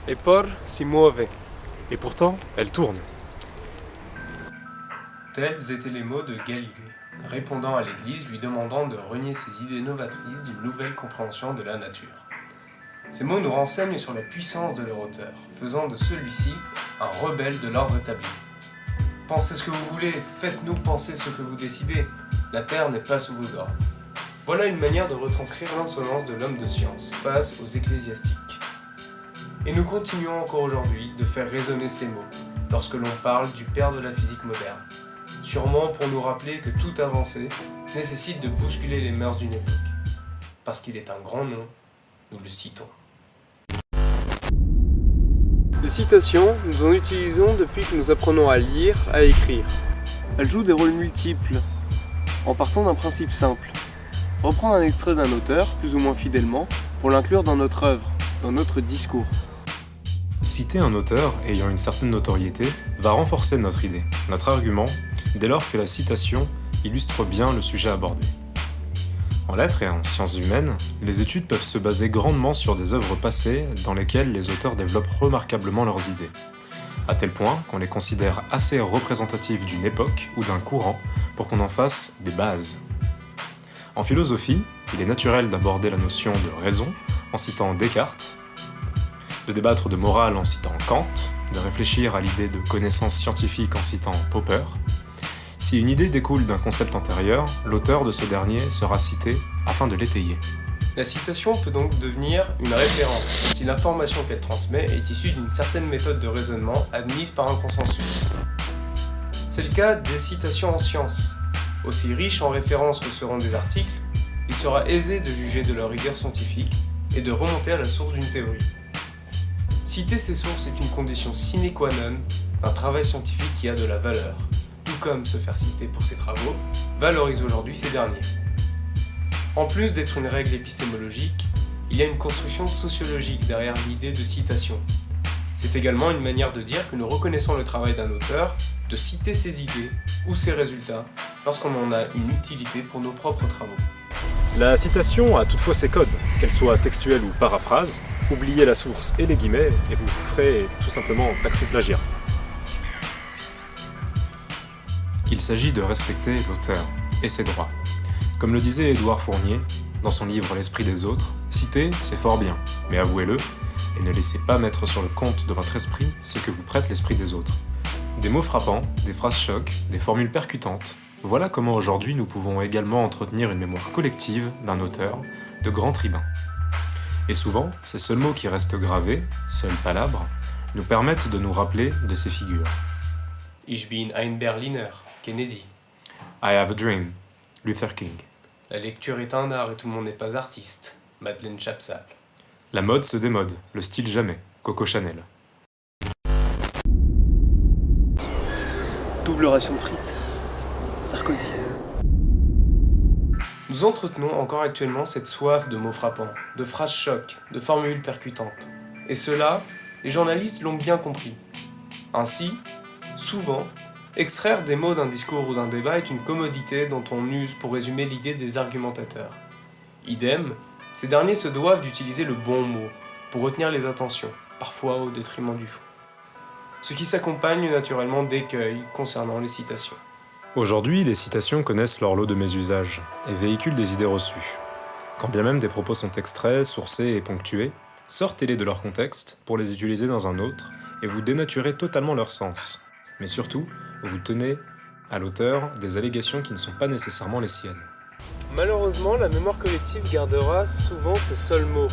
Eppur si muove. Et pourtant, elle tourne. Tels étaient les mots de Galilée, répondant à l'Église lui demandant de renier ses idées novatrices d'une nouvelle compréhension de la nature. Ces mots nous renseignent sur la puissance de leur auteur, faisant de celui-ci un rebelle de l'ordre établi. Pensez ce que vous voulez, faites-nous penser ce que vous décidez. La terre n'est pas sous vos ordres. Voilà une manière de retranscrire l'insolence de l'homme de science face aux ecclésiastiques. Et nous continuons encore aujourd'hui de faire résonner ces mots lorsque l'on parle du père de la physique moderne. Sûrement pour nous rappeler que toute avancée nécessite de bousculer les mœurs d'une époque. Parce qu'il est un grand nom, nous le citons. Les citations, nous en utilisons depuis que nous apprenons à lire, à écrire. Elles jouent des rôles multiples, en partant d'un principe simple. Reprendre un extrait d'un auteur, plus ou moins fidèlement, pour l'inclure dans notre œuvre, dans notre discours. Citer un auteur ayant une certaine notoriété va renforcer notre idée, notre argument, dès lors que la citation illustre bien le sujet abordé. En lettres et en sciences humaines, les études peuvent se baser grandement sur des œuvres passées dans lesquelles les auteurs développent remarquablement leurs idées, à tel point qu'on les considère assez représentatives d'une époque ou d'un courant pour qu'on en fasse des bases. En philosophie, il est naturel d'aborder la notion de raison en citant Descartes, de débattre de morale en citant Kant, de réfléchir à l'idée de connaissance scientifique en citant Popper. Si une idée découle d'un concept antérieur, l'auteur de ce dernier sera cité afin de l'étayer. La citation peut donc devenir une référence si l'information qu'elle transmet est issue d'une certaine méthode de raisonnement admise par un consensus. C'est le cas des citations en sciences. Aussi riches en références que seront des articles, il sera aisé de juger de leur rigueur scientifique et de remonter à la source d'une théorie. Citer ces sources est une condition sine qua non d'un travail scientifique qui a de la valeur, tout comme se faire citer pour ses travaux valorise aujourd'hui ces derniers. En plus d'être une règle épistémologique, il y a une construction sociologique derrière l'idée de citation. C'est également une manière de dire que nous reconnaissons le travail d'un auteur de citer ses idées ou ses résultats lorsqu'on en a une utilité pour nos propres travaux. La citation a toutefois ses codes, qu'elle soit textuelle ou paraphrase. Oubliez la source et les guillemets et vous ferez tout simplement taxer de plagiat. Il s'agit de respecter l'auteur et ses droits. Comme le disait Édouard Fournier dans son livre L'esprit des autres, citer c'est fort bien, mais avouez-le, et ne laissez pas mettre sur le compte de votre esprit ce que vous prête l'esprit des autres. Des mots frappants, des phrases chocs, des formules percutantes, voilà comment aujourd'hui nous pouvons également entretenir une mémoire collective d'un auteur, de grands tribuns. Et souvent, ces seuls mots qui restent gravés, seules palabres, nous permettent de nous rappeler de ces figures. Ich bin ein Berliner, Kennedy. I have a dream, Luther King. La lecture est un art et tout le monde n'est pas artiste, Madeleine Chapsal. La mode se démode, le style jamais, Coco Chanel. Double ration de frites. Sarkozy. Nous entretenons encore actuellement cette soif de mots frappants, de phrases chocs, de formules percutantes. Et cela, les journalistes l'ont bien compris. Ainsi, souvent, extraire des mots d'un discours ou d'un débat est une commodité dont on use pour résumer l'idée des argumentateurs. Idem, ces derniers se doivent d'utiliser le bon mot pour retenir les attentions, parfois au détriment du fond. Ce qui s'accompagne naturellement d'écueils concernant les citations. Aujourd'hui, les citations connaissent leur lot de mésusages et véhiculent des idées reçues. Quand bien même des propos sont extraits, sourcés et ponctués, sortez-les de leur contexte pour les utiliser dans un autre et vous dénaturez totalement leur sens. Mais surtout, vous tenez à l'auteur des allégations qui ne sont pas nécessairement les siennes. Malheureusement, la mémoire collective gardera souvent ces seuls mots.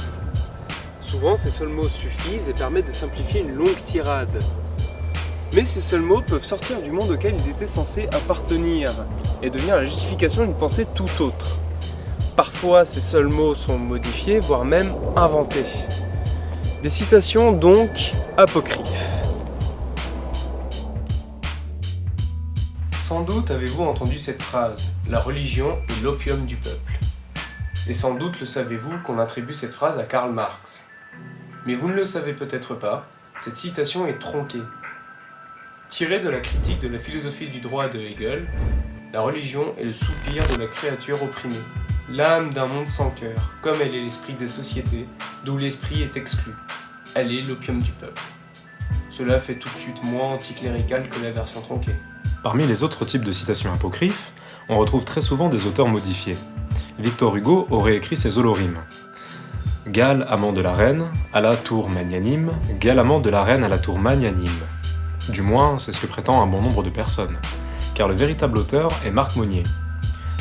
Souvent, ces seuls mots suffisent et permettent de simplifier une longue tirade. Mais ces seuls mots peuvent sortir du monde auquel ils étaient censés appartenir et devenir la justification d'une pensée tout autre. Parfois, ces seuls mots sont modifiés, voire même inventés. Des citations donc apocryphes. Sans doute avez-vous entendu cette phrase « La religion est l'opium du peuple ». Et sans doute le savez-vous qu'on attribue cette phrase à Karl Marx. Mais vous ne le savez peut-être pas, cette citation est tronquée. Tirée de la critique de la philosophie du droit de Hegel, la religion est le soupir de la créature opprimée, l'âme d'un monde sans cœur, comme elle est l'esprit des sociétés, d'où l'esprit est exclu. elle est l'opium du peuple. Cela fait tout de suite moins anticlérical que la version tronquée. Parmi les autres types de citations apocryphes, on retrouve très souvent des auteurs modifiés. Victor Hugo aurait écrit ses holorimes. Gall, amant de la reine, à la tour magnanime, Gall, amant de la reine, à la tour magnanime. Du moins, c'est ce que prétend un bon nombre de personnes, car le véritable auteur est Marc Monnier.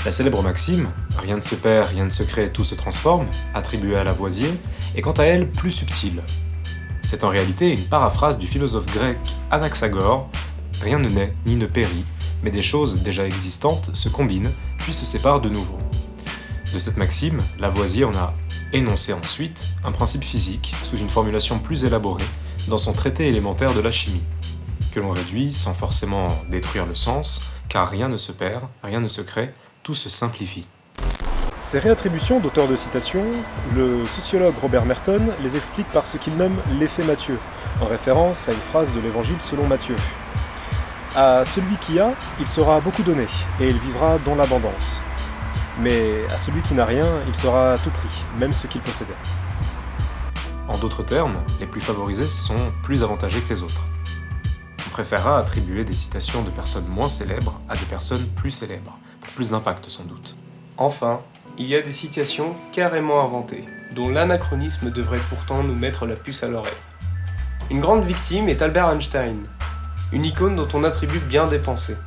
La célèbre maxime « Rien ne se perd, rien ne se crée, tout se transforme », attribuée à Lavoisier, est quant à elle plus subtile. C'est en réalité une paraphrase du philosophe grec Anaxagore « Rien ne naît ni ne périt, mais des choses déjà existantes se combinent, puis se séparent de nouveau ». De cette maxime, Lavoisier en a énoncé ensuite un principe physique sous une formulation plus élaborée dans son traité élémentaire de la chimie, que l'on réduit sans forcément détruire le sens, car rien ne se perd, rien ne se crée, tout se simplifie. Ces réattributions d'auteurs de citations, le sociologue Robert Merton les explique par ce qu'il nomme l'effet Matthieu, en référence à une phrase de l'Évangile selon Matthieu. À celui qui a, il sera beaucoup donné, et il vivra dans l'abondance. Mais à celui qui n'a rien, il sera à tout prix, même ce qu'il possédait. En d'autres termes, les plus favorisés sont plus avantagés que les autres. On préférera attribuer des citations de personnes moins célèbres à des personnes plus célèbres, pour plus d'impact sans doute. Enfin, il y a des citations carrément inventées, dont l'anachronisme devrait pourtant nous mettre la puce à l'oreille. Une grande victime est Albert Einstein, une icône dont on attribue bien des pensées.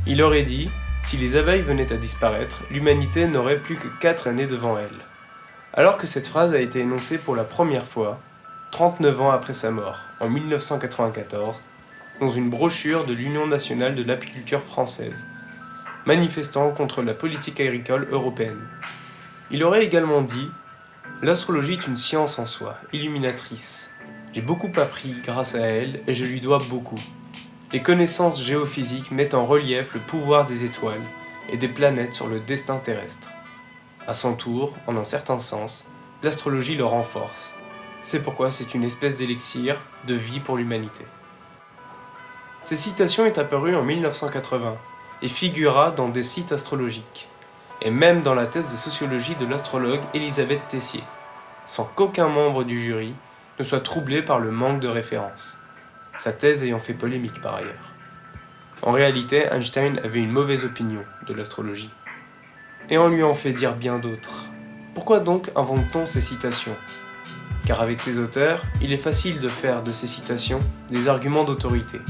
Il aurait dit « Si les abeilles venaient à disparaître, l'humanité n'aurait plus que 4 années devant elle ». Alors que cette phrase a été énoncée pour la première fois, 39 ans après sa mort, en 1994, dans une brochure de l'Union nationale de l'apiculture française, manifestant contre la politique agricole européenne. Il aurait également dit « L'astrologie est une science en soi, illuminatrice. J'ai beaucoup appris grâce à elle et je lui dois beaucoup. Les connaissances géophysiques mettent en relief le pouvoir des étoiles et des planètes sur le destin terrestre. À son tour, en un certain sens, l'astrologie le renforce. C'est pourquoi c'est une espèce d'élixir de vie pour l'humanité. » Cette citation est apparue en 1980 et figura dans des sites astrologiques, et même dans la thèse de sociologie de l'astrologue Elisabeth Tessier, sans qu'aucun membre du jury ne soit troublé par le manque de références, sa thèse ayant fait polémique par ailleurs. En réalité, Einstein avait une mauvaise opinion de l'astrologie, et on lui en fait dire bien d'autres. Pourquoi donc invente-t-on ces citations ? Car avec ces auteurs, il est facile de faire de ces citations des arguments d'autorité.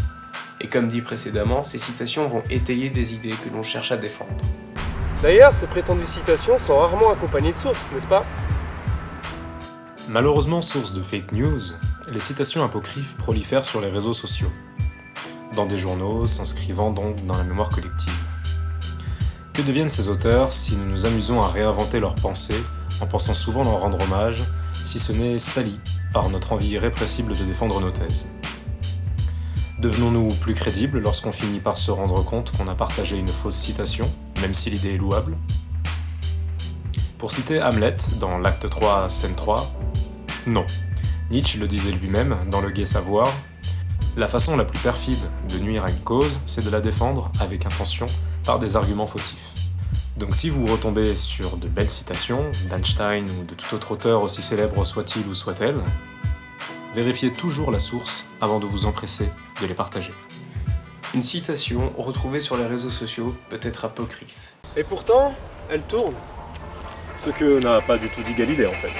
Et comme dit précédemment, ces citations vont étayer des idées que l'on cherche à défendre. D'ailleurs, ces prétendues citations sont rarement accompagnées de sources, n'est-ce pas ? Malheureusement, source de fake news, les citations apocryphes prolifèrent sur les réseaux sociaux, dans des journaux s'inscrivant donc dans la mémoire collective. Que deviennent ces auteurs si nous nous amusons à réinventer leurs pensées en pensant souvent leur rendre hommage, si ce n'est salis par notre envie irrépressible de défendre nos thèses ? Devenons-nous plus crédibles lorsqu'on finit par se rendre compte qu'on a partagé une fausse citation, même si l'idée est louable ? Pour citer Hamlet dans l'acte 3, scène 3, non. Nietzsche le disait lui-même dans Le Gai Savoir, la façon la plus perfide de nuire à une cause, c'est de la défendre avec intention par des arguments fautifs. Donc si vous retombez sur de belles citations, d'Einstein ou de tout autre auteur aussi célèbre soit-il ou soit-elle, vérifiez toujours la source avant de vous empresser de les partager. Une citation retrouvée sur les réseaux sociaux peut être apocryphe. Et pourtant, elle tourne. Ce que n'a pas du tout dit Galilée en fait.